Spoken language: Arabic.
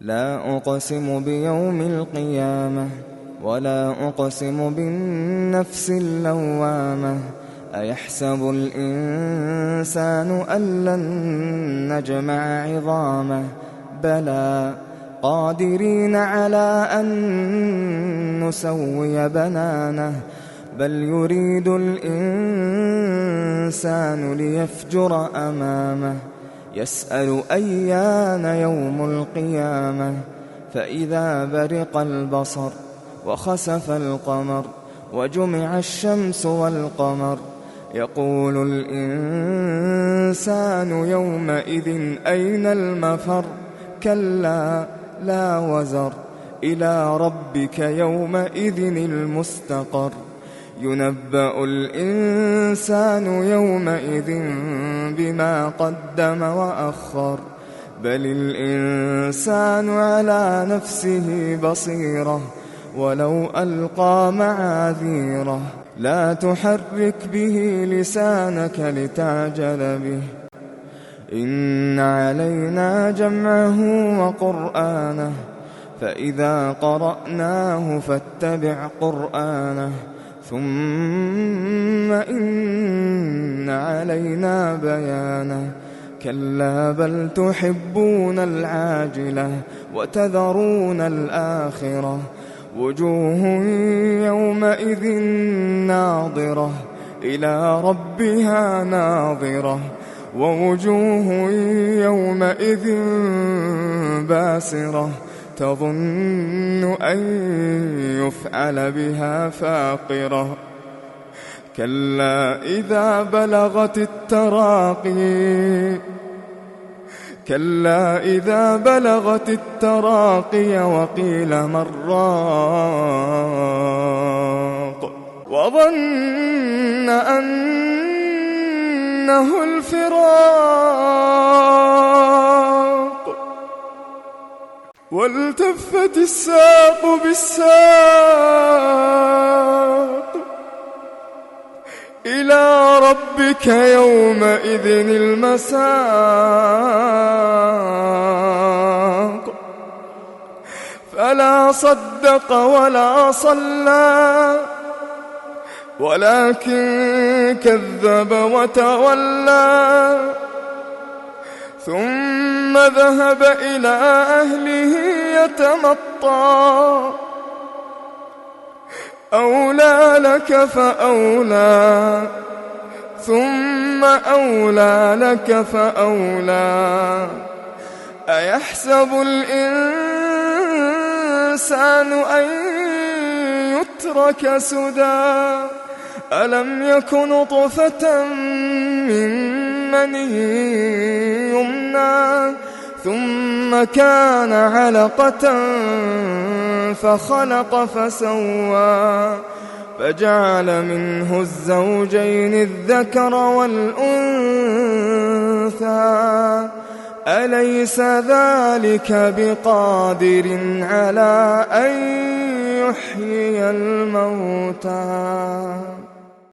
لا أقسم بيوم القيامة ولا أقسم بالنفس اللوامة أيحسب الإنسان أن لن نجمع عظامه بلى قادرين على أن نسوي بنانه بل يريد الإنسان ليفجر أمامه يسأل أيان يوم القيامة فإذا برق البصر وخسف القمر وجمع الشمس والقمر يقول الإنسان يومئذ أين المفر كلا لا وزر إلى ربك يومئذ المستقر ينبأ الإنسان يومئذ بما قدم وأخر بل الإنسان على نفسه بصيرة ولو ألقى معاذيره لا تحرك به لسانك لتعجل به إن علينا جمعه وقرآنه فإذا قرأناه فاتبع قرآنه ثم إن علينا بيانه كلا بل تحبون العاجلة وتذرون الآخرة وجوه يومئذ ناظرة إلى ربها ناظرة ووجوه يومئذ باسرة تظن أن يفعل بها فاقرة كلا إذا بلغت التراقي وقيل من راق وظن أنه الفراق والتفت الساق بالساق إلى ربك يومئذ المساق فلا صدق ولا صلى ولكن كذب وتولى ثم ذهب إلى أهله يتمطى أولى لك فأولى ثم أولى لك فأولى أيحسب الإنسان أن يترك سدى ألم يك نطفة من مني يمنى ثم كان علقة فخلق فسوى فجعل منه الزوجين الذكر والأنثى أليس ذلك بقادر على أن يحيي الموتى